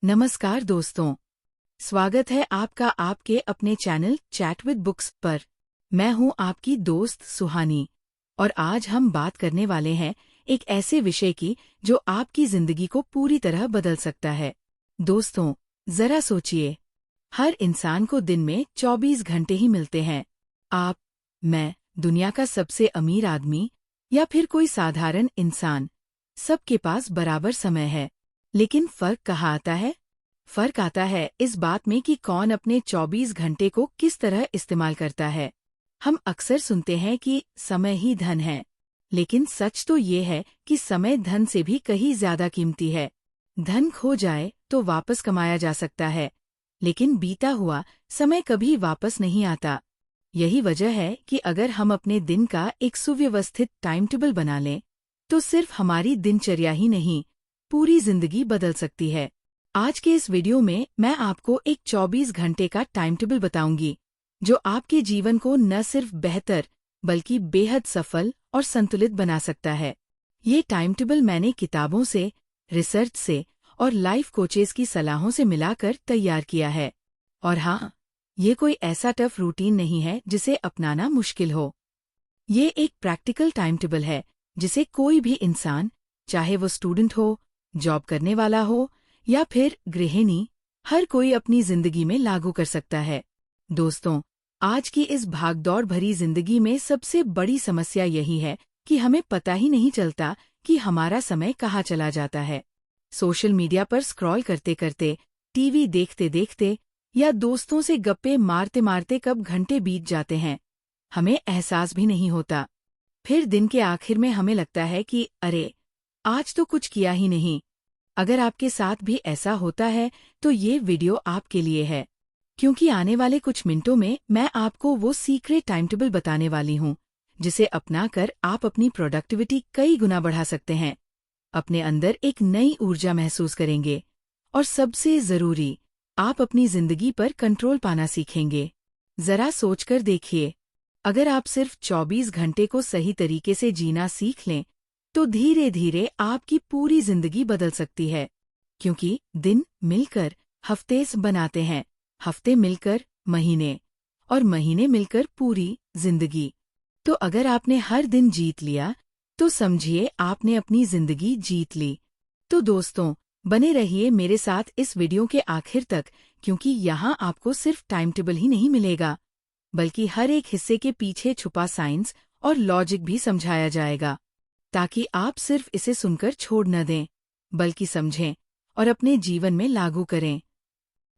नमस्कार दोस्तों, स्वागत है आपका आपके अपने चैनल चैट विद बुक्स पर। मैं हूं आपकी दोस्त सुहानी और आज हम बात करने वाले हैं एक ऐसे विषय की जो आपकी जिंदगी को पूरी तरह बदल सकता है। दोस्तों, जरा सोचिए, हर इंसान को दिन में 24 घंटे ही मिलते हैं। आप, मैं, दुनिया का सबसे अमीर आदमी या फिर कोई साधारण इंसान, सबके पास बराबर समय है। लेकिन फर्क कहाँ आता है? फर्क आता है इस बात में कि कौन अपने 24 घंटे को किस तरह इस्तेमाल करता है। हम अक्सर सुनते हैं कि समय ही धन है, लेकिन सच तो ये है कि समय धन से भी कहीं ज्यादा कीमती है। धन खो जाए तो वापस कमाया जा सकता है, लेकिन बीता हुआ समय कभी वापस नहीं आता। यही वजह है कि अगर हम अपने दिन का एक सुव्यवस्थित टाइम टेबल बना लें, तो सिर्फ हमारी दिनचर्या ही नहीं, पूरी जिंदगी बदल सकती है। आज के इस वीडियो में मैं आपको एक 24 घंटे का टाइम टेबल बताऊंगी, जो आपके जीवन को न सिर्फ बेहतर बल्कि बेहद सफल और संतुलित बना सकता है। ये टाइम टेबल मैंने किताबों से, रिसर्च से और लाइफ कोचेस की सलाहों से मिलाकर तैयार किया है। और हाँ, ये कोई ऐसा टफ रूटीन नहीं है जिसे अपनाना मुश्किल हो। ये एक प्रैक्टिकल टाइम टेबल है जिसे कोई भी इंसान, चाहे वो स्टूडेंट हो, जॉब करने वाला हो या फिर गृहिणी, हर कोई अपनी जिंदगी में लागू कर सकता है। दोस्तों, आज की इस भागदौड़ भरी जिंदगी में सबसे बड़ी समस्या यही है कि हमें पता ही नहीं चलता कि हमारा समय कहाँ चला जाता है। सोशल मीडिया पर स्क्रॉल करते करते, टीवी देखते देखते या दोस्तों से गप्पे मारते मारते कब घंटे बीत जाते हैं, हमें एहसास भी नहीं होता। फिर दिन के आखिर में हमें लगता है कि अरे, आज तो कुछ किया ही नहीं। अगर आपके साथ भी ऐसा होता है तो ये वीडियो आपके लिए है, क्योंकि आने वाले कुछ मिनटों में मैं आपको वो सीक्रेट टाइम टेबल बताने वाली हूँ जिसे अपनाकर आप अपनी प्रोडक्टिविटी कई गुना बढ़ा सकते हैं, अपने अंदर एक नई ऊर्जा महसूस करेंगे और सबसे जरूरी, आप अपनी जिंदगी पर कंट्रोल पाना सीखेंगे। जरा सोचकर देखिए, अगर आप सिर्फ 24 घंटे को सही तरीके से जीना सीख लें, तो धीरे धीरे आपकी पूरी जिंदगी बदल सकती है। क्योंकि दिन मिलकर हफ्ते बनाते हैं, हफ्ते मिलकर महीने और महीने मिलकर पूरी जिंदगी। तो अगर आपने हर दिन जीत लिया, तो समझिए आपने अपनी जिंदगी जीत ली। तो दोस्तों, बने रहिए मेरे साथ इस वीडियो के आखिर तक, क्योंकि यहाँ आपको सिर्फ टाइम टेबल ही नहीं मिलेगा, बल्कि हर एक हिस्से के पीछे छुपा साइंस और लॉजिक भी समझाया जाएगा, ताकि आप सिर्फ इसे सुनकर छोड़ न दें, बल्कि समझें और अपने जीवन में लागू करें।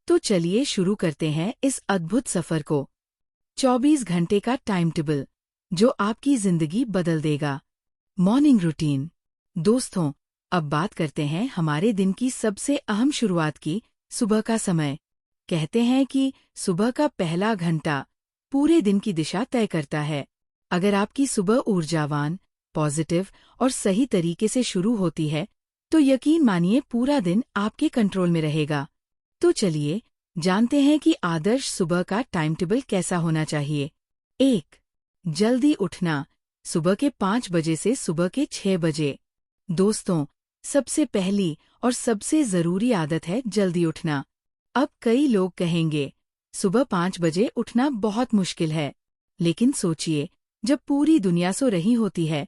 तो चलिए शुरू करते हैं इस अद्भुत सफर को। 24 घंटे का टाइम टेबल, जो आपकी जिंदगी बदल देगा। Morning routine. दोस्तों, अब बात करते हैं हमारे दिन की सबसे अहम शुरुआत की, सुबह का समय। कहते हैं कि सुबह का पहला घंटा पूरे दिन की दिशा तय करता है। अगर आपकी सुबह ऊर्जावान, पॉजिटिव और सही तरीके से शुरू होती है, तो यकीन मानिए पूरा दिन आपके कंट्रोल में रहेगा। तो चलिए जानते हैं कि आदर्श सुबह का टाइम टेबल कैसा होना चाहिए। 1. जल्दी उठना, सुबह के 5 बजे से सुबह के 6 बजे। दोस्तों, सबसे पहली और सबसे जरूरी आदत है जल्दी उठना। अब कई लोग कहेंगे, सुबह 5 बजे उठना बहुत मुश्किल है, लेकिन सोचिए, जब पूरी दुनिया सो रही होती है,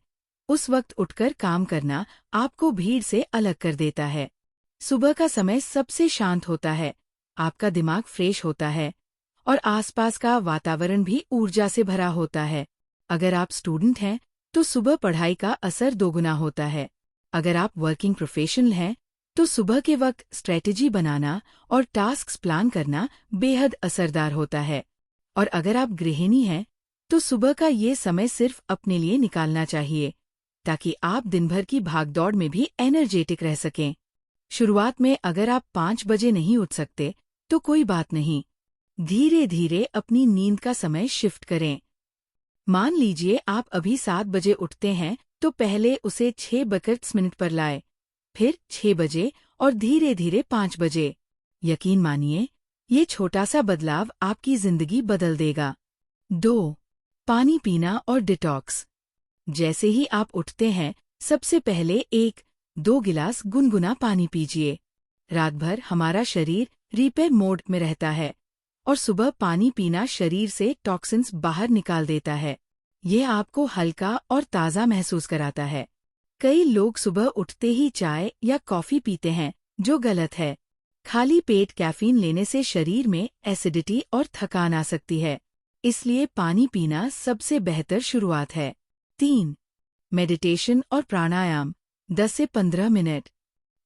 उस वक्त उठकर काम करना आपको भीड़ से अलग कर देता है। सुबह का समय सबसे शांत होता है, आपका दिमाग फ्रेश होता है और आसपास का वातावरण भी ऊर्जा से भरा होता है। अगर आप स्टूडेंट हैं, तो सुबह पढ़ाई का असर दोगुना होता है। अगर आप वर्किंग प्रोफेशनल हैं, तो सुबह के वक्त स्ट्रेटेजी बनाना और टास्क्स प्लान करना बेहद असरदार होता है। और अगर आप गृहिणी हैं, तो सुबह का ये समय सिर्फ अपने लिए निकालना चाहिए, ताकि आप दिन भर की भागदौड़ में भी एनर्जेटिक रह सकें। शुरुआत में अगर आप 5 बजे नहीं उठ सकते, तो कोई बात नहीं, धीरे धीरे अपनी नींद का समय शिफ्ट करें। मान लीजिए आप अभी 7 बजे उठते हैं, तो पहले उसे 6 पर लाए, फिर 6 बजे और धीरे धीरे 5 बजे। यकीन मानिए, ये छोटा सा बदलाव आपकी जिंदगी बदल देगा। 2. पानी पीना और डिटॉक्स। जैसे ही आप उठते हैं, सबसे पहले 1-2 गिलास गुनगुना पानी पीजिए। रात भर हमारा शरीर रिपेयर मोड में रहता है और सुबह पानी पीना शरीर से टॉक्सिन्स बाहर निकाल देता है। ये आपको हल्का और ताज़ा महसूस कराता है। कई लोग सुबह उठते ही चाय या कॉफ़ी पीते हैं, जो गलत है। खाली पेट कैफीन लेने से शरीर में एसिडिटी और थकान आ सकती है, इसलिए पानी पीना सबसे बेहतर शुरुआत है। 3. मेडिटेशन और प्राणायाम 10 से 15 मिनट।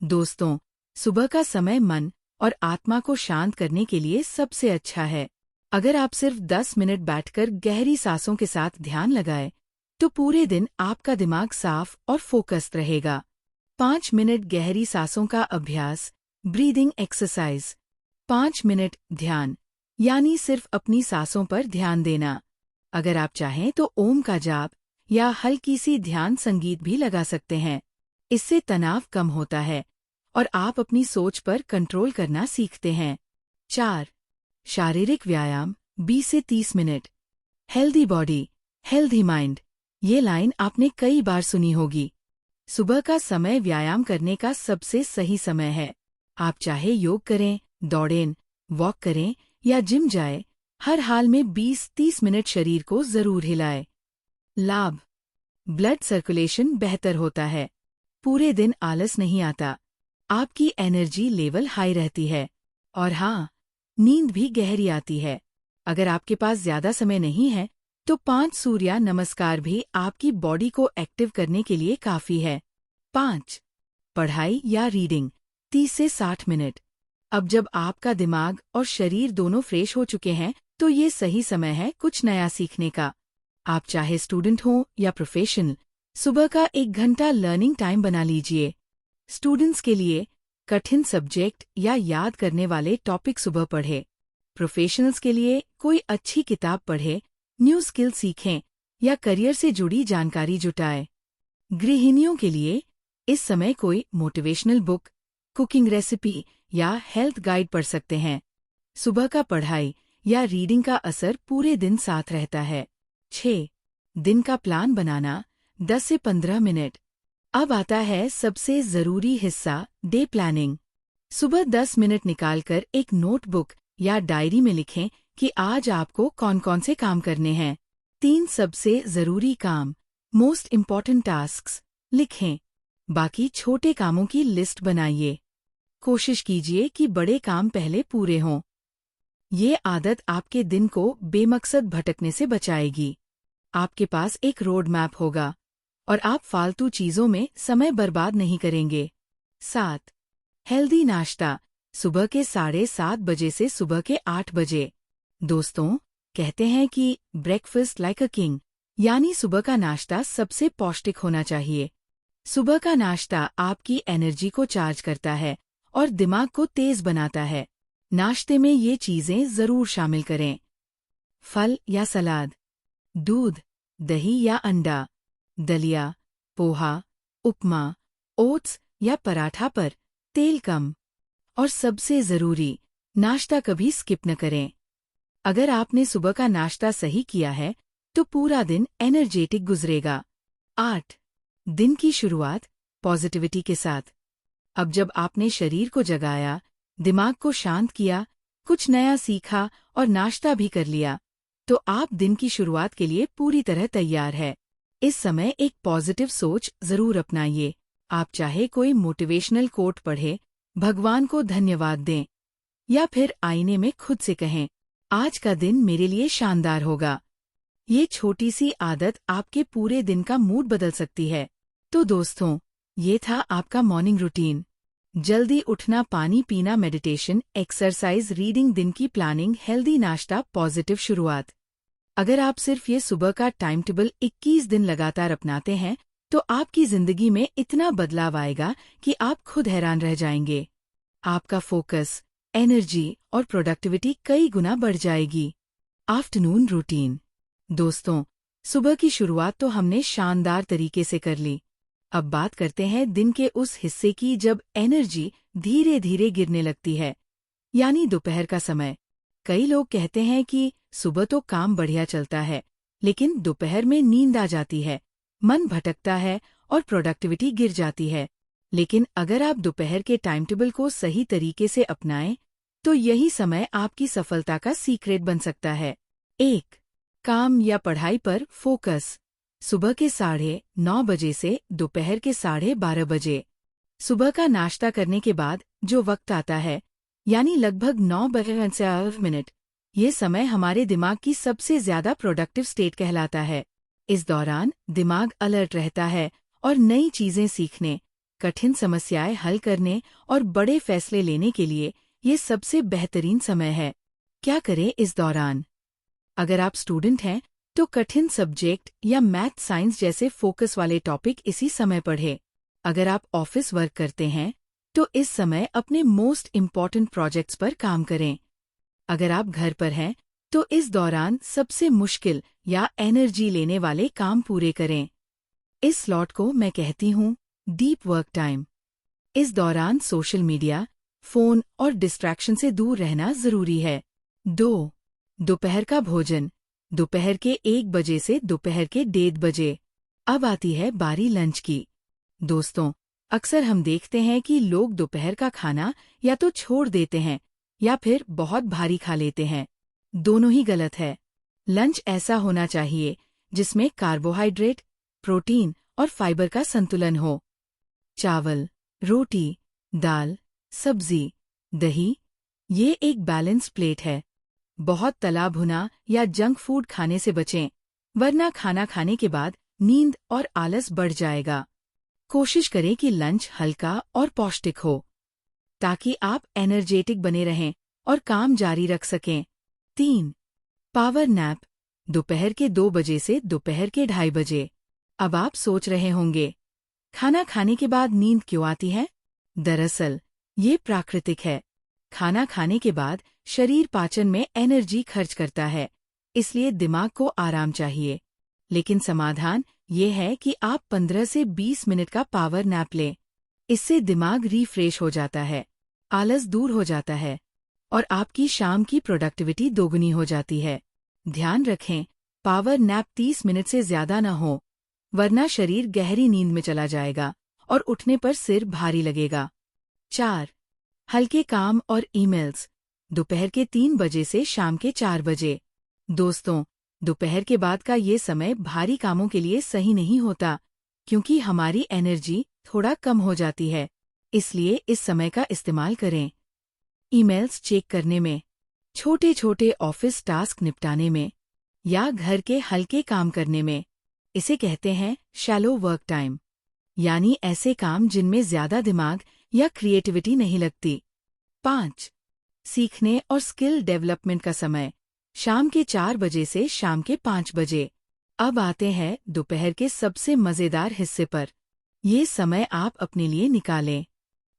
दोस्तों, सुबह का समय मन और आत्मा को शांत करने के लिए सबसे अच्छा है। अगर आप सिर्फ 10 मिनट बैठकर गहरी सांसों के साथ ध्यान लगाएं, तो पूरे दिन आपका दिमाग साफ और फोकस्ड रहेगा। 5 मिनट गहरी सांसों का अभ्यास, ब्रीदिंग एक्सरसाइज। 5 मिनट ध्यान, यानी सिर्फ अपनी सांसों पर ध्यान देना। अगर आप चाहें तो ओम का जाप या हल्की सी ध्यान संगीत भी लगा सकते हैं। इससे तनाव कम होता है और आप अपनी सोच पर कंट्रोल करना सीखते हैं। 4. शारीरिक व्यायाम 20 से 30 minute. Healthy body, healthy mind, ये लाइन आपने कई बार सुनी होगी। सुबह का समय व्यायाम करने का सबसे सही समय है। आप चाहे योग करें, दौड़ें, वॉक करें या जिम जाएं, हर हाल में 20-30 मिनट शरीर को जरूर हिलाएं। लाभ: ब्लड सर्कुलेशन बेहतर होता है, पूरे दिन आलस नहीं आता, आपकी एनर्जी लेवल हाई रहती है और हाँ, नींद भी गहरी आती है। अगर आपके पास ज्यादा समय नहीं है तो 5 सूर्य नमस्कार भी आपकी बॉडी को एक्टिव करने के लिए काफी है। 5. पढ़ाई या रीडिंग 30 से 60 मिनट। अब जब आपका दिमाग और शरीर दोनों फ्रेश हो चुके हैं, तो ये सही समय है कुछ नया सीखने का। आप चाहे स्टूडेंट हो या प्रोफेशनल, सुबह का 1 घंटा लर्निंग टाइम बना लीजिए। स्टूडेंट्स के लिए कठिन सब्जेक्ट या याद करने वाले टॉपिक सुबह पढ़े। प्रोफेशनल्स के लिए कोई अच्छी किताब पढ़े, न्यू स्किल सीखें या करियर से जुड़ी जानकारी जुटाएं। गृहिणियों के लिए इस समय कोई मोटिवेशनल बुक, कुकिंग रेसिपी या हेल्थ गाइड पढ़ सकते हैं। सुबह का पढ़ाई या रीडिंग का असर पूरे दिन साथ रहता है। 6. दिन का प्लान बनाना 10 से 15 मिनट। अब आता है सबसे जरूरी हिस्सा, डे प्लानिंग। सुबह 10 मिनट निकालकर एक नोटबुक या डायरी में लिखें कि आज आपको कौन कौन से काम करने हैं। 3 सबसे जरूरी काम, मोस्ट इम्पॉर्टेंट टास्क्स, लिखें। बाकी छोटे कामों की लिस्ट बनाइए। कोशिश कीजिए कि बड़े काम पहले पूरे हों। ये आदत आपके दिन को बेमकसद भटकने से बचाएगी। आपके पास एक रोड मैप होगा और आप फालतू चीजों में समय बर्बाद नहीं करेंगे। 7. हेल्दी नाश्ता सुबह के 7:30 बजे से सुबह के 8 बजे। दोस्तों, कहते हैं कि ब्रेकफास्ट लाइक अ किंग, यानी सुबह का नाश्ता सबसे पौष्टिक होना चाहिए। सुबह का नाश्ता आपकी एनर्जी को चार्ज करता है और दिमाग को तेज बनाता है। नाश्ते में ये चीजें जरूर शामिल करें। फल या सलाद, दूध, दही या अंडा, दलिया, पोहा, उपमा, ओट्स या पराठा पर तेल कम। और सबसे जरूरी, नाश्ता कभी स्किप न करें। अगर आपने सुबह का नाश्ता सही किया है, तो पूरा दिन एनर्जेटिक गुजरेगा। 8. दिन की शुरुआत पॉजिटिविटी के साथ। अब जब आपने शरीर को जगाया, दिमाग को शांत किया, कुछ नया सीखा और नाश्ता भी कर लिया, तो आप दिन की शुरुआत के लिए पूरी तरह तैयार है। इस समय एक पॉजिटिव सोच जरूर अपनाइए। आप चाहे कोई मोटिवेशनल कोट पढ़े, भगवान को धन्यवाद दें या फिर आईने में खुद से कहें, आज का दिन मेरे लिए शानदार होगा। ये छोटी सी आदत आपके पूरे दिन का मूड बदल सकती है। तो दोस्तों, ये था आपका मॉर्निंग रूटीन। जल्दी उठना, पानी पीना, मेडिटेशन, एक्सरसाइज, रीडिंग, दिन की प्लानिंग, हेल्दी नाश्ता, पॉजिटिव शुरुआत। अगर आप सिर्फ ये सुबह का टाइम टेबल 21 दिन लगातार अपनाते हैं, तो आपकी जिंदगी में इतना बदलाव आएगा कि आप खुद हैरान रह जाएंगे। आपका फोकस, एनर्जी और प्रोडक्टिविटी कई गुना बढ़ जाएगी। Afternoon routine. दोस्तों, सुबह की शुरुआत तो हमने शानदार तरीके से कर ली। अब बात करते हैं दिन के उस हिस्से की जब एनर्जी धीरे धीरे गिरने लगती है, यानी दोपहर का समय। कई लोग कहते हैं कि सुबह तो काम बढ़िया चलता है, लेकिन दोपहर में नींद आ जाती है, मन भटकता है और प्रोडक्टिविटी गिर जाती है। लेकिन अगर आप दोपहर के टाइम टेबल को सही तरीके से अपनाएं, तो यही समय आपकी सफलता का सीक्रेट बन सकता है। 1. काम या पढ़ाई पर फोकस। सुबह के 9:30 बजे से दोपहर के 12:30 बजे। सुबह का नाश्ता करने के बाद जो वक्त आता है, यानी लगभग 9:08, ये समय हमारे दिमाग की सबसे ज्यादा प्रोडक्टिव स्टेट कहलाता है। इस दौरान दिमाग अलर्ट रहता है और नई चीजें सीखने, कठिन समस्याएं हल करने और बड़े फैसले लेने के लिए ये सबसे बेहतरीन समय है। क्या करें इस दौरान? अगर आप स्टूडेंट हैं, तो कठिन सब्जेक्ट या मैथ साइंस जैसे फोकस वाले टॉपिक इसी समय पढ़ें। अगर आप ऑफिस वर्क करते हैं, तो इस समय अपने मोस्ट इम्पॉर्टेंट प्रोजेक्ट्स पर काम करें। अगर आप घर पर हैं, तो इस दौरान सबसे मुश्किल या एनर्जी लेने वाले काम पूरे करें। इस स्लॉट को मैं कहती हूँ डीप वर्क टाइम। इस दौरान सोशल मीडिया, फोन और डिस्ट्रैक्शन से दूर रहना जरूरी है। 2. दोपहर का भोजन। दोपहर के 1 बजे से दोपहर के 1:30 बजे। अब आती है बारी लंच की। दोस्तों, अक्सर हम देखते हैं कि लोग दोपहर का खाना या तो छोड़ देते हैं या फिर बहुत भारी खा लेते हैं। दोनों ही गलत है। लंच ऐसा होना चाहिए जिसमें कार्बोहाइड्रेट, प्रोटीन और फाइबर का संतुलन हो। चावल, रोटी, दाल, सब्जी, दही, ये एक बैलेंस प्लेट है। बहुत तला भुना या जंक फूड खाने से बचें, वरना खाना खाने के बाद नींद और आलस बढ़ जाएगा। कोशिश करें कि लंच हल्का और पौष्टिक हो, ताकि आप एनर्जेटिक बने रहें और काम जारी रख सकें। 3. Power nap. दोपहर के 2 बजे से दोपहर के 2:30 बजे। अब आप सोच रहे होंगे, खाना खाने के बाद नींद क्यों आती है? दरअसल, ये प्राकृतिक है। खाना खाने के बाद शरीर पाचन में एनर्जी खर्च करता है, इसलिए दिमाग को आराम चाहिए। लेकिन समाधान ये है कि आप 15 से 20 मिनट का पावर नैप लें। इससे दिमाग रिफ्रेश हो जाता है, आलस दूर हो जाता है और आपकी शाम की प्रोडक्टिविटी दोगुनी हो जाती है। ध्यान रखें, पावर नैप 30 मिनट से ज्यादा न हो, वरना शरीर गहरी नींद में चला जाएगा और उठने पर सिर भारी लगेगा। 4. हल्के काम और ईमेल्स। दोपहर के 3 बजे से शाम के 4 बजे। दोस्तों, दोपहर के बाद का ये समय भारी कामों के लिए सही नहीं होता, क्योंकि हमारी एनर्जी थोड़ा कम हो जाती है। इसलिए इस समय का इस्तेमाल करें ईमेल्स चेक करने में, छोटे छोटे ऑफिस टास्क निपटाने में या घर के हल्के काम करने में। इसे कहते हैं शैलो वर्क टाइम, यानी ऐसे काम जिनमें ज्यादा दिमाग या क्रिएटिविटी नहीं लगती। 5. सीखने और स्किल डेवलपमेंट का समय। शाम के 4 बजे से शाम के 5 बजे। अब आते हैं दोपहर के सबसे मजेदार हिस्से पर। ये समय आप अपने लिए निकालें।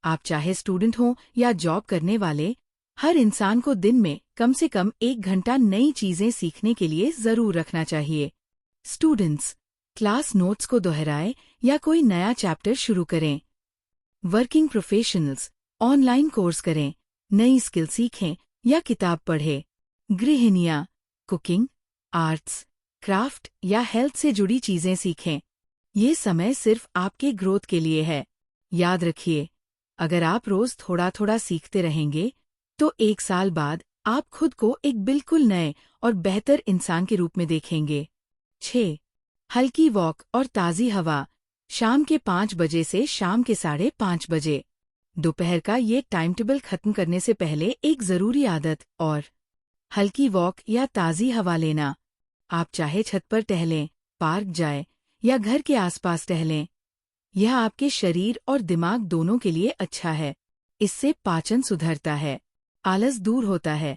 आप चाहे स्टूडेंट हो या जॉब करने वाले, हर इंसान को दिन में कम से कम 1 घंटा नई चीजें सीखने के लिए जरूर रखना चाहिए। स्टूडेंट्स, क्लास नोट्स को दोहराएं या कोई नया चैप्टर शुरू करें। वर्किंग प्रोफेशनल्स, ऑनलाइन कोर्स करें, नई स्किल सीखें या किताब पढ़ें। गृहिणियाँ, कुकिंग, आर्ट्स, क्राफ्ट या हेल्थ से जुड़ी चीजें सीखें। ये समय सिर्फ आपके ग्रोथ के लिए है। याद रखिए, अगर आप रोज थोड़ा थोड़ा सीखते रहेंगे, तो 1 साल बाद आप खुद को एक बिल्कुल नए और बेहतर इंसान के रूप में देखेंगे। 6. हल्की वॉक और ताज़ी हवा। शाम के 5 बजे से शाम के 5:30 बजे। दोपहर का ये टाइम टेबल खत्म करने से पहले एक जरूरी आदत और हल्की वॉक या ताज़ी हवा लेना। आप चाहे छत पर टहलें, पार्क जाएं या घर के आसपास टहलें। यह आपके शरीर और दिमाग दोनों के लिए अच्छा है। इससे पाचन सुधरता है, आलस दूर होता है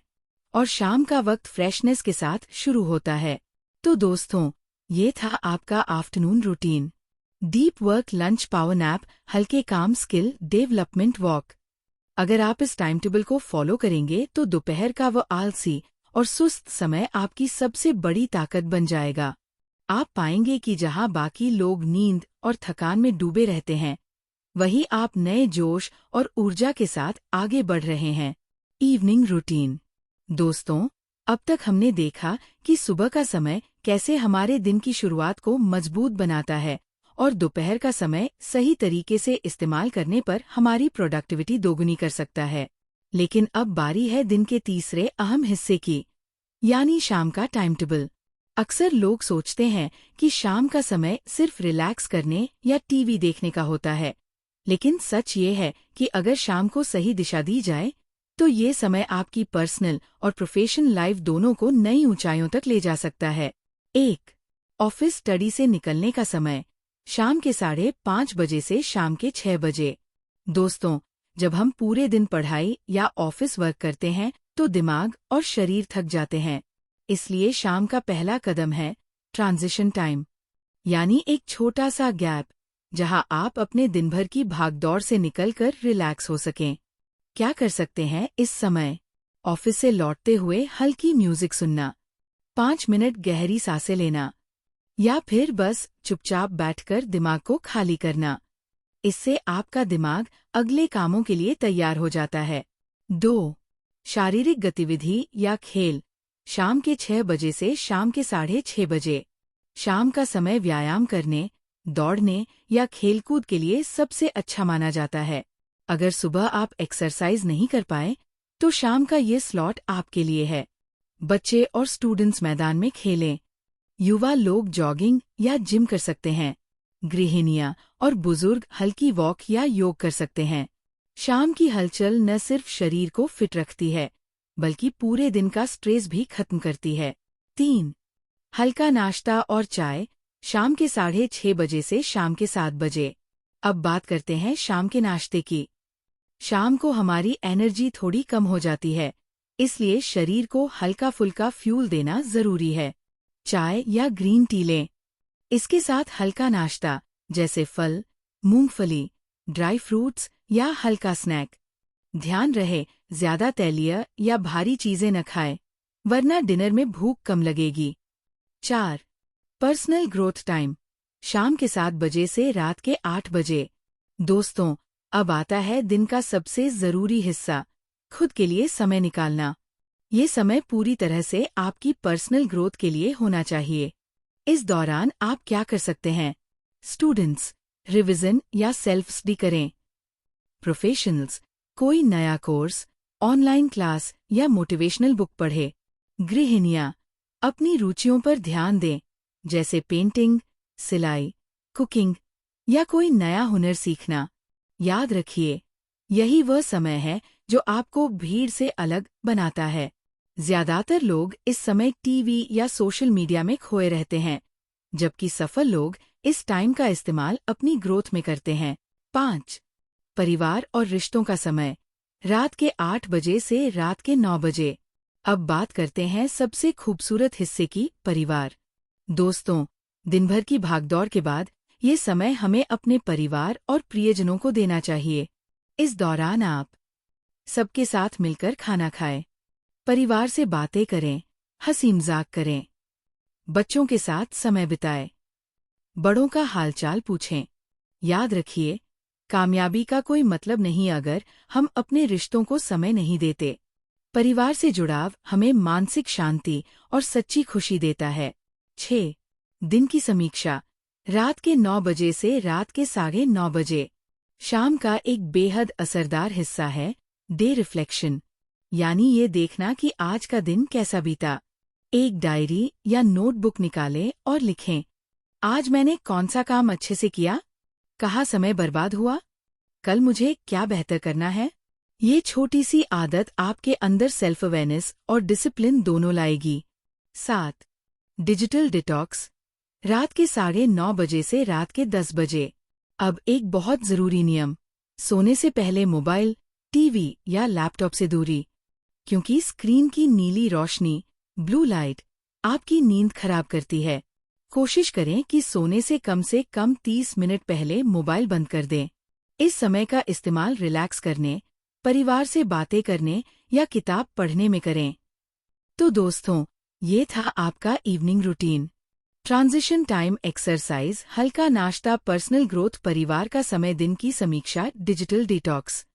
और शाम का वक्त फ्रेशनेस के साथ शुरू होता है। तो दोस्तों, ये था आपका afternoon routine. Deep work, lunch, power nap, हल्के काम, स्किल डेवलपमेंट, वॉक। अगर आप इस टाइम टेबल को फॉलो करेंगे तो दोपहर का वो आलसी और सुस्त समय आपकी सबसे बड़ी ताकत बन जाएगा। आप पाएंगे कि जहां बाकी लोग नींद और थकान में डूबे रहते हैं, वहीं आप नए जोश और ऊर्जा के साथ आगे बढ़ रहे हैं। Evening routine. दोस्तों, अब तक हमने देखा कि सुबह का समय कैसे हमारे दिन की शुरुआत को मजबूत बनाता है और दोपहर का समय सही तरीके से इस्तेमाल करने पर हमारी प्रोडक्टिविटी दोगुनी कर सकता है। लेकिन अब बारी है दिन के तीसरे अहम हिस्से की, यानी शाम का टाइम टेबल। अक्सर लोग सोचते हैं कि शाम का समय सिर्फ रिलैक्स करने या टीवी देखने का होता है, लेकिन सच ये है कि अगर शाम को सही दिशा दी जाए तो ये समय आपकी पर्सनल और प्रोफेशनल लाइफ दोनों को नई ऊंचाइयों तक ले जा सकता है। 1. ऑफिस स्टडी से निकलने का समय, शाम के 5:30 बजे से शाम के 6 बजे। दोस्तों, जब हम पूरे दिन पढ़ाई या ऑफिस वर्क करते हैं तो दिमाग और शरीर थक जाते हैं। इसलिए शाम का पहला कदम है ट्रांजिशन टाइम, यानी एक छोटा सा गैप जहां आप अपने दिन भर की भागदौड़ से निकलकर रिलैक्स हो सकें। क्या कर सकते हैं इस समय? ऑफिस से लौटते हुए हल्की म्यूजिक सुनना, 5 मिनट गहरी सांसें लेना, या फिर बस चुपचाप बैठकर दिमाग को खाली करना। इससे आपका दिमाग अगले कामों के लिए तैयार हो जाता है। 2. शारीरिक गतिविधि या खेल, शाम के 6 बजे से शाम के 6:30 बजे। शाम का समय व्यायाम करने, दौड़ने या खेलकूद के लिए सबसे अच्छा माना जाता है। अगर सुबह आप एक्सरसाइज नहीं कर पाए तो शाम का ये स्लॉट आपके लिए है। बच्चे और स्टूडेंट्स मैदान में खेलें, युवा लोग जॉगिंग या जिम कर सकते हैं, गृहिणियां और बुजुर्ग हल्की वॉक या योग कर सकते हैं। शाम की हलचल न सिर्फ शरीर को फिट रखती है बल्कि पूरे दिन का स्ट्रेस भी खत्म करती है। 3. हल्का नाश्ता और चाय, शाम के 6:30 बजे से शाम के 7 बजे। अब बात करते हैं शाम के नाश्ते की। शाम को हमारी एनर्जी थोड़ी कम हो जाती है, इसलिए शरीर को हल्का फुल्का फ्यूल देना जरूरी है। चाय या ग्रीन टी लें। इसके साथ हल्का नाश्ता जैसे फल, मूंगफली, ड्राई फ्रूट्स या हल्का स्नैक। ध्यान रहे ज्यादा तैलीय या भारी चीजें न खाएं, वरना डिनर में भूख कम लगेगी। 4. पर्सनल ग्रोथ टाइम, शाम के 7 बजे से रात के 8 बजे। दोस्तों, अब आता है दिन का सबसे जरूरी हिस्सा, खुद के लिए समय निकालना। ये समय पूरी तरह से आपकी पर्सनल ग्रोथ के लिए होना चाहिए। इस दौरान आप क्या कर सकते हैं? स्टूडेंट्स, रिवीजन या सेल्फ स्टडी करें। प्रोफेशनल्स, कोई नया कोर्स, ऑनलाइन क्लास या मोटिवेशनल बुक पढ़े। गृहिणियां, अपनी रुचियों पर ध्यान दें, जैसे पेंटिंग, सिलाई, कुकिंग या कोई नया हुनर सीखना। याद रखिए, यही वह समय है जो आपको भीड़ से अलग बनाता है। ज्यादातर लोग इस समय टीवी या सोशल मीडिया में खोए रहते हैं, जबकि सफल लोग इस टाइम का इस्तेमाल अपनी ग्रोथ में करते हैं। 5. परिवार और रिश्तों का समय, रात के 8 बजे से रात के 9 बजे। अब बात करते हैं सबसे खूबसूरत हिस्से की, परिवार। दोस्तों, दिन भर की भागदौड़ के बाद ये समय हमें अपने परिवार और प्रियजनों को देना चाहिए। इस दौरान आप सबके साथ मिलकर खाना खाएं, परिवार से बातें करें, हंसी मजाक करें, बच्चों के साथ समय बिताएं, बड़ों का हालचाल पूछें। याद रखिए, कामयाबी का कोई मतलब नहीं अगर हम अपने रिश्तों को समय नहीं देते। परिवार से जुड़ाव हमें मानसिक शांति और सच्ची खुशी देता है। 6. दिन की समीक्षा, रात के 9 बजे से रात के 9:30 बजे। शाम का एक बेहद असरदार हिस्सा है डे रिफ्लेक्शन, यानी ये देखना कि आज का दिन कैसा बीता। एक डायरी या नोटबुक निकालें और लिखें, आज मैंने कौन सा काम अच्छे से किया, कहाँ समय बर्बाद हुआ, कल मुझे क्या बेहतर करना है। ये छोटी सी आदत आपके अंदर सेल्फ अवेयरनेस और डिसिप्लिन दोनों लाएगी। 7. डिजिटल डिटॉक्स, रात के 9:30 बजे से रात के 10 बजे। अब एक बहुत जरूरी नियम, सोने से पहले मोबाइल, टीवी या लैपटॉप से दूरी, क्योंकि स्क्रीन की नीली रोशनी, ब्लू लाइट, आपकी नींद खराब करती है। कोशिश करें कि सोने से कम 30 मिनट पहले मोबाइल बंद कर दें। इस समय का इस्तेमाल रिलैक्स करने, परिवार से बातें करने या किताब पढ़ने में करें। तो दोस्तों, ये था आपका evening routine. Transition time, exercise, हल्का नाश्ता, पर्सनल ग्रोथ, परिवार का समय, दिन की समीक्षा, डिजिटल डिटॉक्स।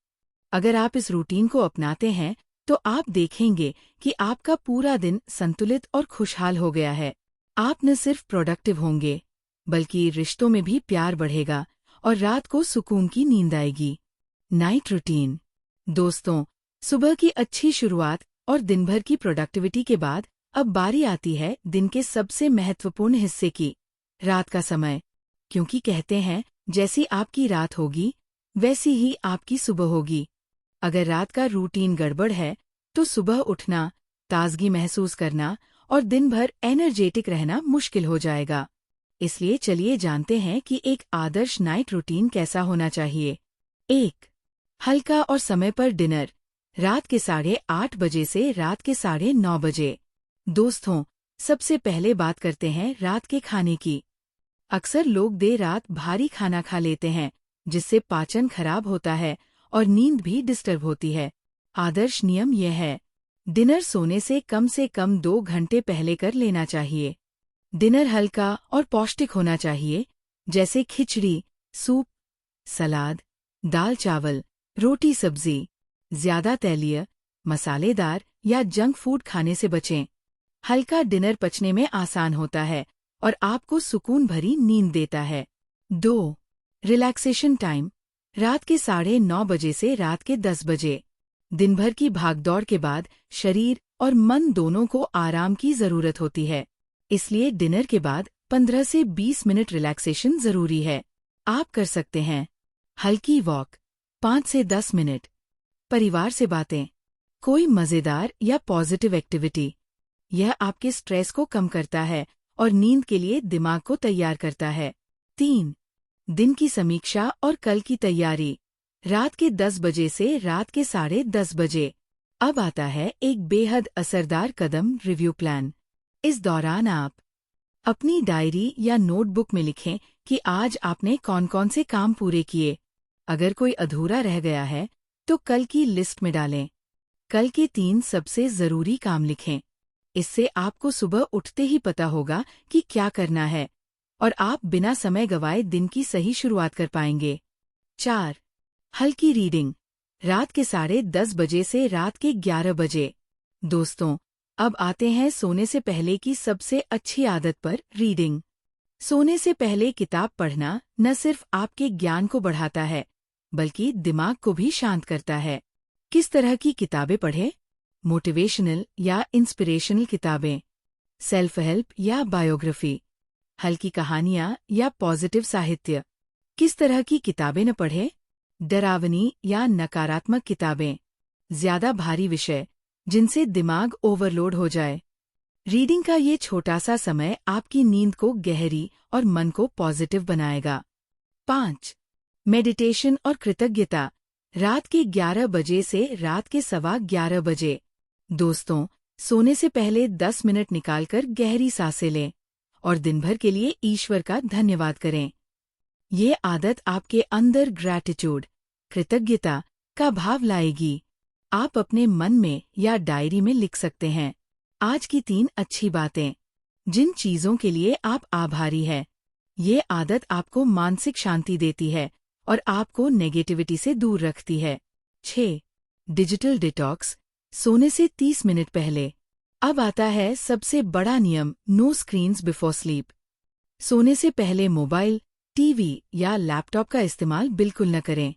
अगर आप इस रूटीन को अपनाते हैं तो आप देखेंगे कि आपका पूरा दिन संतुलित और खुशहाल हो गया है। आप न सिर्फ प्रोडक्टिव होंगे बल्कि रिश्तों में भी प्यार बढ़ेगा और रात को सुकून की नींद आएगी। Night routine. दोस्तों, सुबह की अच्छी शुरुआत और दिन भर की प्रोडक्टिविटी के बाद अब बारी आती है दिन के सबसे महत्वपूर्ण हिस्से की, रात का समय। क्योंकि कहते हैं, जैसी आपकी रात होगी वैसी ही आपकी सुबह होगी। अगर रात का रूटीन गड़बड़ है तो सुबह उठना, ताजगी महसूस करना और दिन भर एनर्जेटिक रहना मुश्किल हो जाएगा। इसलिए चलिए जानते हैं कि एक आदर्श नाइट रूटीन कैसा होना चाहिए। 1. हल्का और समय पर डिनर, रात के 8:30 बजे से रात के 9:30 बजे। दोस्तों, सबसे पहले बात करते हैं रात के खाने की। अक्सर लोग देर रात भारी खाना खा लेते हैं, जिससे पाचन खराब होता है और नींद भी डिस्टर्ब होती है। आदर्श नियम यह है, डिनर सोने से कम 2 घंटे पहले कर लेना चाहिए। डिनर हल्का और पौष्टिक होना चाहिए, जैसे खिचड़ी, सूप, सलाद, दाल चावल, रोटी सब्जी। ज्यादा तैलीय, मसालेदार या जंक फूड खाने से बचें। हल्का डिनर पचने में आसान होता है और आपको सुकून भरी नींद देता है। 2. रिलैक्सेशन टाइम, रात के 9:30 बजे से रात के 10 बजे। दिन भर की भागदौड़ के बाद शरीर और मन दोनों को आराम की जरूरत होती है। इसलिए डिनर के बाद 15 से 20 मिनट रिलैक्सेशन जरूरी है। आप कर सकते हैं हल्की वॉक 5 से 10 मिनट, परिवार से बातें, कोई मजेदार या पॉजिटिव एक्टिविटी। यह आपके स्ट्रेस को कम करता है और नींद के लिए दिमाग को तैयार करता है। 3. दिन की समीक्षा और कल की तैयारी, रात के 10 बजे से रात के 10:30 बजे। अब आता है एक बेहद असरदार कदम, रिव्यू प्लान। इस दौरान आप अपनी डायरी या नोटबुक में लिखें कि आज आपने कौन कौन से काम पूरे किए। अगर कोई अधूरा रह गया है तो कल की लिस्ट में डालें। कल के 3 सबसे जरूरी काम लिखें। इससे आपको सुबह उठते ही पता होगा कि क्या करना है और आप बिना समय गवाए दिन की सही शुरुआत कर पाएंगे। 4. हल्की रीडिंग, रात के 10:30 बजे से रात के 11 बजे। दोस्तों, अब आते हैं सोने से पहले की सबसे अच्छी आदत पर, रीडिंग। सोने से पहले किताब पढ़ना न सिर्फ आपके ज्ञान को बढ़ाता है, बल्कि दिमाग को भी शांत करता है। किस तरह की किताबें पढ़ें? मोटिवेशनल या इंस्पिरेशनल किताबें, सेल्फ हेल्प या बायोग्राफी, हल्की कहानियां या पॉजिटिव साहित्य। किस तरह की किताबें न पढ़ें? डरावनी या नकारात्मक किताबें, ज्यादा भारी विषय जिनसे दिमाग ओवरलोड हो जाए। रीडिंग का ये छोटा सा समय आपकी नींद को गहरी और मन को पॉजिटिव बनाएगा। 5. मेडिटेशन और कृतज्ञता, रात के 11 बजे से रात के 11:15 बजे। दोस्तों, सोने से पहले 10 मिनट निकालकर गहरी सांसें लें और दिन भर के लिए ईश्वर का धन्यवाद करें। ये आदत आपके अंदर ग्रैटिट्यूड, कृतज्ञता का भाव लाएगी। आप अपने मन में या डायरी में लिख सकते हैं, आज की 3 अच्छी बातें, जिन चीजों के लिए आप आभारी हैं। ये आदत आपको मानसिक शांति देती है और आपको नेगेटिविटी से दूर रखती है। 6. डिजिटल डिटॉक्स, सोने से 30 मिनट पहले। अब आता है सबसे बड़ा नियम, नो स्क्रीन्स बिफोर स्लीप। सोने से पहले मोबाइल, टीवी या लैपटॉप का इस्तेमाल बिल्कुल न करें,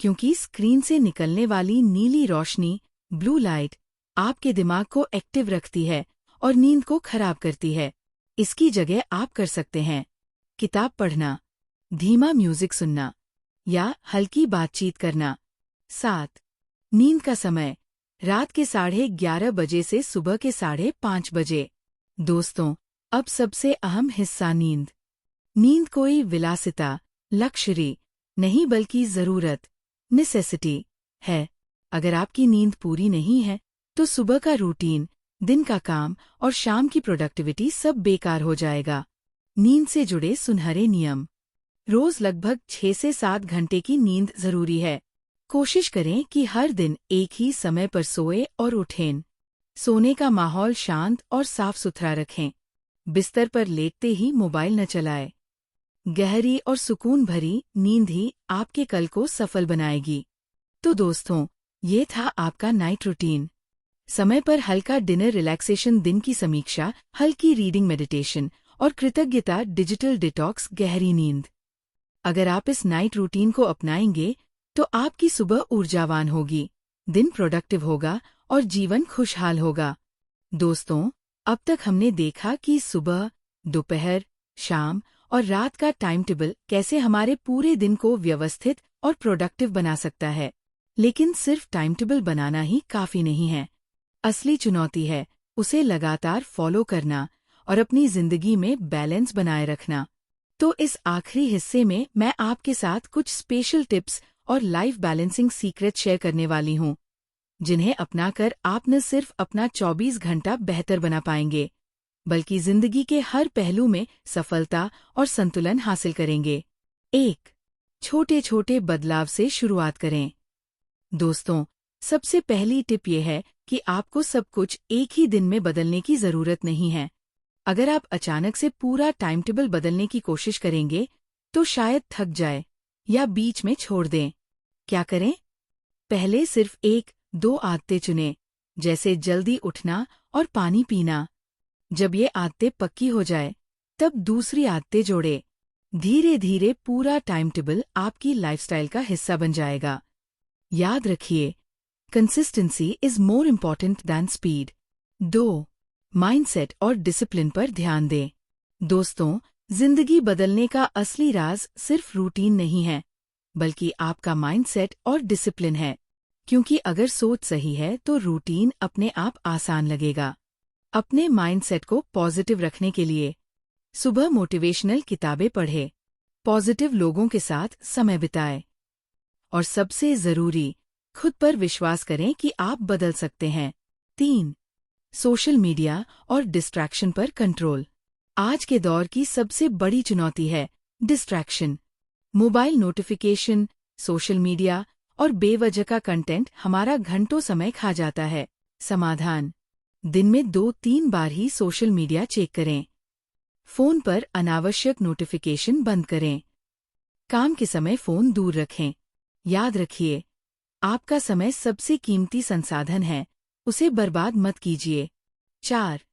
क्योंकि स्क्रीन से निकलने वाली नीली रोशनी, ब्लू लाइट, आपके दिमाग को एक्टिव रखती है और नींद को खराब करती है। इसकी जगह आप कर सकते हैं किताब पढ़ना, धीमा म्यूजिक सुनना या हल्की बातचीत करना। 7. नींद का समय, रात के 11:30 बजे से सुबह के 5:30 बजे। दोस्तों, अब सबसे अहम हिस्सा, नींद। नींद कोई विलासिता, लक्ष्यरी नहीं बल्कि जरूरत, नेसेसिटी है। अगर आपकी नींद पूरी नहीं है तो सुबह का रूटीन, दिन का काम और शाम की प्रोडक्टिविटी सब बेकार हो जाएगा। नींद से जुड़े सुनहरे नियम, रोज लगभग 6 से 7 घंटे की नींद जरूरी है। कोशिश करें कि हर दिन एक ही समय पर सोएं और उठें। सोने का माहौल शांत और साफ सुथरा रखें। बिस्तर पर लेटते ही मोबाइल न चलाएं। गहरी और सुकून भरी नींद ही आपके कल को सफल बनाएगी। तो दोस्तों, ये था आपका नाइट रूटीन। समय पर हल्का डिनर, रिलैक्सेशन, दिन की समीक्षा, हल्की रीडिंग, मेडिटेशन और कृतज्ञता डिजिटल डिटॉक्स गहरी नींद। अगर आप इस नाइट रूटीन को अपनाएंगे तो आपकी सुबह ऊर्जावान होगी, दिन प्रोडक्टिव होगा और जीवन खुशहाल होगा। दोस्तों, अब तक हमने देखा कि सुबह, दोपहर, शाम और रात का टाइम टेबल कैसे हमारे पूरे दिन को व्यवस्थित और प्रोडक्टिव बना सकता है। लेकिन सिर्फ टाइम टेबल बनाना ही काफी नहीं है। असली चुनौती है उसे लगातार फॉलो करना और अपनी जिंदगी में बैलेंस बनाए रखना। तो इस आखिरी हिस्से में मैं आपके साथ कुछ स्पेशल टिप्स और लाइफ बैलेंसिंग सीक्रेट शेयर करने वाली हूँ, जिन्हें अपनाकर आप न सिर्फ अपना 24 घंटा बेहतर बना पाएंगे, बल्कि जिंदगी के हर पहलू में सफलता और संतुलन हासिल करेंगे। 1. छोटे छोटे बदलाव से शुरुआत करें। दोस्तों, सबसे पहली टिप ये है कि आपको सब कुछ एक ही दिन में बदलने की जरूरत नहीं है। अगर आप अचानक से पूरा टाइम टेबल बदलने की कोशिश करेंगे तो शायद थक जाए या बीच में छोड़ दें। क्या करें? पहले सिर्फ 1-2 आदतें चुनें, जैसे जल्दी उठना और पानी पीना। जब ये आदतें पक्की हो जाए, तब दूसरी आदतें जोड़ें। धीरे धीरे पूरा टाइम टेबल आपकी लाइफस्टाइल का हिस्सा बन जाएगा। याद रखिए, consistency is more important than speed. 2. Mindset और डिसिप्लिन पर ध्यान दें। दोस्तों, जिंदगी बदलने का असली राज सिर्फ रूटीन नहीं है, बल्कि आपका माइंडसेट और डिसिप्लिन है। क्योंकि अगर सोच सही है तो रूटीन अपने आप आसान लगेगा। अपने माइंडसेट को पॉजिटिव रखने के लिए सुबह मोटिवेशनल किताबें पढ़ें, पॉजिटिव लोगों के साथ समय बिताएं और सबसे जरूरी, खुद पर विश्वास करें कि आप बदल सकते हैं। 3. सोशल मीडिया और डिस्ट्रैक्शन पर कंट्रोल। आज के दौर की सबसे बड़ी चुनौती है distraction. Mobile notification, social media और बेवजह का कंटेंट हमारा घंटों समय खा जाता है। समाधान: दिन में 2-3 बार ही सोशल मीडिया चेक करें। फोन पर अनावश्यक नोटिफिकेशन बंद करें। काम के समय फोन दूर रखें। याद रखिए, आपका समय सबसे कीमती संसाधन है, उसे बर्बाद मत कीजिए। 4.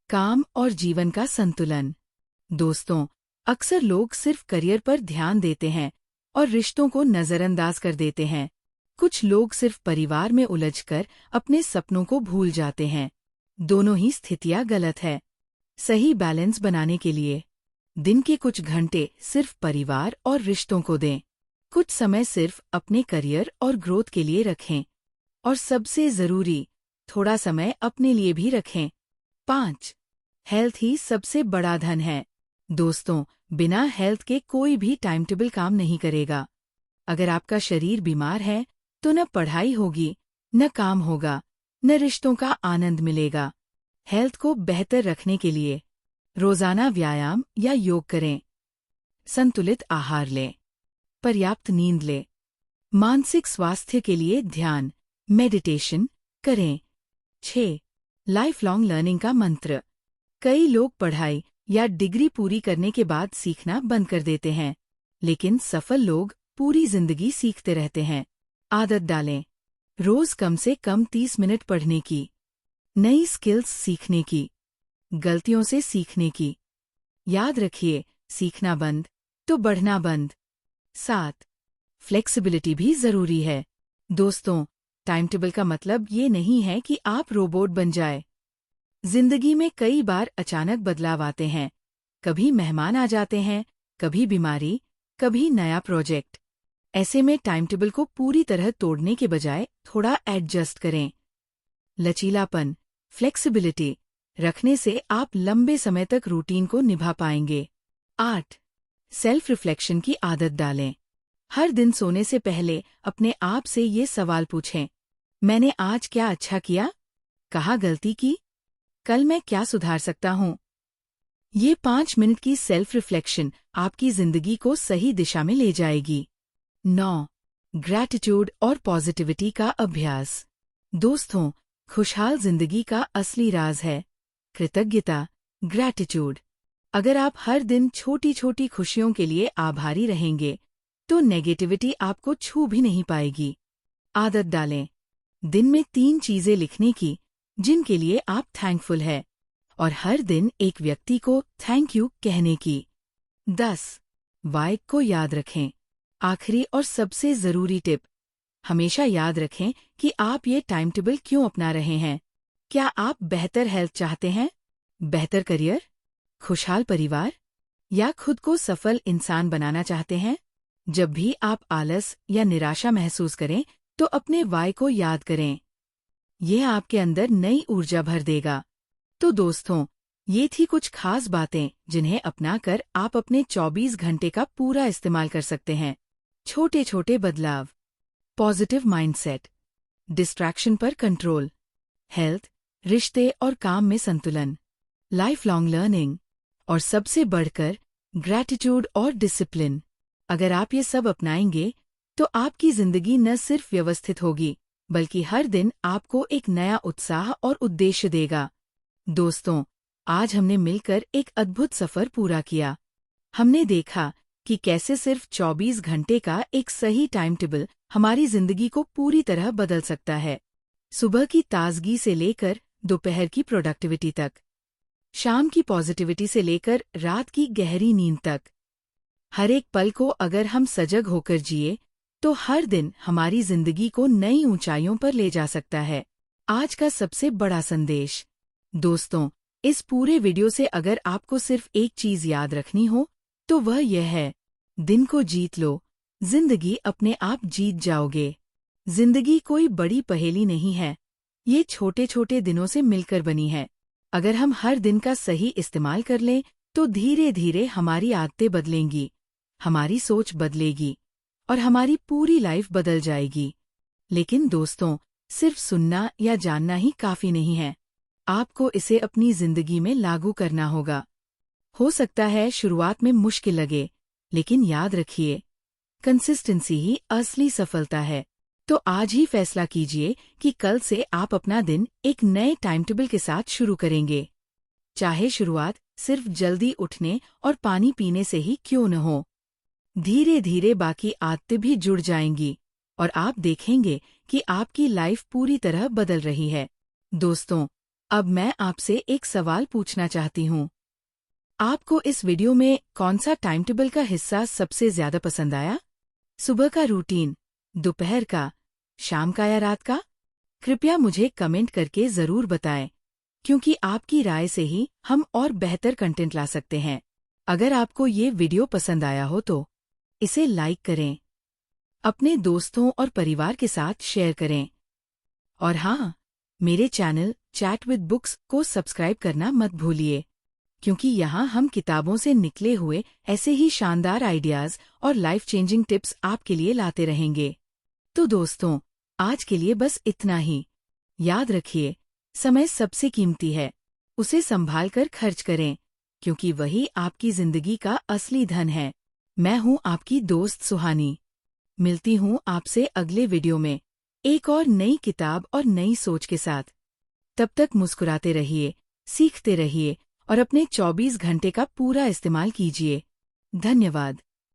काम और जीवन का संतुलन। दोस्तों, अक्सर लोग सिर्फ करियर पर ध्यान देते हैं और रिश्तों को नजरअंदाज कर देते हैं। कुछ लोग सिर्फ परिवार में उलझकर अपने सपनों को भूल जाते हैं। दोनों ही स्थितियां गलत है। सही बैलेंस बनाने के लिए दिन के कुछ घंटे सिर्फ परिवार और रिश्तों को दें। कुछ समय सिर्फ अपने करियर और ग्रोथ के लिए रखें। और सबसे जरूरी, थोड़ा समय अपने लिए भी रखें। 5. हेल्थ ही सबसे बड़ा धन है। दोस्तों, बिना हेल्थ के कोई भी टाइम टेबल काम नहीं करेगा। अगर आपका शरीर बीमार है तो न पढ़ाई होगी, न काम होगा, न रिश्तों का आनंद मिलेगा। हेल्थ को बेहतर रखने के लिए रोजाना व्यायाम या योग करें, संतुलित आहार लें, पर्याप्त नींद लें, मानसिक स्वास्थ्य के लिए ध्यान, मेडिटेशन करें। 6. लाइफ लॉन्ग लर्निंग का मंत्र। कई लोग पढ़ाई या डिग्री पूरी करने के बाद सीखना बंद कर देते हैं, लेकिन सफल लोग पूरी जिंदगी सीखते रहते हैं। आदत डालें, रोज कम से कम 30 मिनट पढ़ने की, नई स्किल्स सीखने की, गलतियों से सीखने की। याद रखिए, सीखना बंद तो बढ़ना बंद। 7. फ्लेक्सिबिलिटी भी जरूरी है। दोस्तों, टाइम टेबल का मतलब ये नहीं है कि आप रोबोट बन जाए। जिंदगी में कई बार अचानक बदलाव आते हैं। कभी मेहमान आ जाते हैं, कभी बीमारी, कभी नया प्रोजेक्ट। ऐसे में टाइम टेबल को पूरी तरह तोड़ने के बजाय थोड़ा एडजस्ट करें। लचीलापन, फ्लेक्सिबिलिटी रखने से आप लंबे समय तक रूटीन को निभा पाएंगे। 8. सेल्फ रिफ्लेक्शन की आदत डालें। हर दिन सोने से पहले अपने आप से ये सवाल पूछें: मैंने आज क्या अच्छा किया? कहाँ गलती की? कल मैं क्या सुधार सकता हूँ? ये 5 मिनट की सेल्फ रिफ्लेक्शन आपकी जिंदगी को सही दिशा में ले जाएगी। 9. ग्रैटिट्यूड और पॉजिटिविटी का अभ्यास। दोस्तों, खुशहाल जिंदगी का असली राज है कृतज्ञता, ग्रैटिट्यूड। अगर आप हर दिन छोटी छोटी खुशियों के लिए आभारी रहेंगे तो नेगेटिविटी आपको छू भी नहीं पाएगी। आदत डालें, दिन में 3 चीजें लिखने की जिनके लिए आप थैंकफुल है, और हर दिन एक व्यक्ति को थैंक यू कहने की। 10. वाई को याद रखें। आखिरी और सबसे ज़रूरी टिप, हमेशा याद रखें कि आप ये टाइम टेबल क्यों अपना रहे हैं। क्या आप बेहतर हेल्थ चाहते हैं, बेहतर करियर, खुशहाल परिवार या खुद को सफल इंसान बनाना चाहते हैं? जब भी आप आलस या निराशा महसूस करें तो अपने वाई को याद करें। यह आपके अंदर नई ऊर्जा भर देगा। तो दोस्तों, ये थी कुछ खास बातें जिन्हें अपनाकर आप अपने 24 घंटे का पूरा इस्तेमाल कर सकते हैं। छोटे छोटे बदलाव, पॉजिटिव माइंडसेट, डिस्ट्रैक्शन पर कंट्रोल, हेल्थ, रिश्ते और काम में संतुलन, लाइफ लॉन्ग लर्निंग और सबसे बढ़कर ग्रैटिट्यूड और डिसिप्लिन। अगर आप ये सब अपनाएंगे तो आपकी जिंदगी न सिर्फ व्यवस्थित होगी बल्कि हर दिन आपको एक नया उत्साह और उद्देश्य देगा। दोस्तों, आज हमने मिलकर एक अद्भुत सफर पूरा किया। हमने देखा कि कैसे सिर्फ 24 घंटे का एक सही टाइम टेबल हमारी जिंदगी को पूरी तरह बदल सकता है। सुबह की ताजगी से लेकर दोपहर की प्रोडक्टिविटी तक, शाम की पॉजिटिविटी से लेकर रात की गहरी नींद तक, हर एक पल को अगर हम सजग होकर जिए तो हर दिन हमारी जिंदगी को नई ऊंचाइयों पर ले जा सकता है। आज का सबसे बड़ा संदेश, दोस्तों, इस पूरे वीडियो से अगर आपको सिर्फ एक चीज याद रखनी हो तो वह यह है, दिन को जीत लो, जिंदगी अपने आप जीत जाओगे। जिंदगी कोई बड़ी पहेली नहीं है, ये छोटे छोटे दिनों से मिलकर बनी है। अगर हम हर दिन का सही इस्तेमाल कर लें तो धीरे धीरे हमारी आदतें बदलेंगी, हमारी सोच बदलेगी और हमारी पूरी लाइफ बदल जाएगी। लेकिन दोस्तों, सिर्फ सुनना या जानना ही काफी नहीं है, आपको इसे अपनी जिंदगी में लागू करना होगा। हो सकता है शुरुआत में मुश्किल लगे, लेकिन याद रखिए, कंसिस्टेंसी ही असली सफलता है। तो आज ही फैसला कीजिए कि कल से आप अपना दिन एक नए टाइम टेबल के साथ शुरू करेंगे। चाहे शुरुआत सिर्फ जल्दी उठने और पानी पीने से ही क्यों न हो, धीरे धीरे बाकी आदतें भी जुड़ जाएंगी और आप देखेंगे कि आपकी लाइफ पूरी तरह बदल रही है। दोस्तों, अब मैं आपसे एक सवाल पूछना चाहती हूँ। आपको इस वीडियो में कौन सा टाइम टेबल का हिस्सा सबसे ज्यादा पसंद आया? सुबह का रूटीन, दोपहर का, शाम का या रात का? कृपया मुझे कमेंट करके जरूर बताएं, क्योंकि आपकी राय से ही हम और बेहतर कंटेंट ला सकते हैं। अगर आपको ये वीडियो पसंद आया हो तो इसे लाइक करें, अपने दोस्तों और परिवार के साथ शेयर करें और हाँ, मेरे चैनल चैट विद बुक्स को सब्सक्राइब करना मत भूलिए, क्योंकि यहाँ हम किताबों से निकले हुए ऐसे ही शानदार आइडियाज और लाइफ चेंजिंग टिप्स आपके लिए लाते रहेंगे। तो दोस्तों, आज के लिए बस इतना ही। याद रखिए, समय सबसे कीमती है, उसे संभाल कर खर्च करें, क्योंकि वही आपकी जिंदगी का असली धन है। मैं हूँ आपकी दोस्त सुहानी। मिलती हूँ आपसे अगले वीडियो में एक और नई किताब और नई सोच के साथ। तब तक मुस्कुराते रहिए, सीखते रहिए और अपने 24 घंटे का पूरा इस्तेमाल कीजिए। धन्यवाद।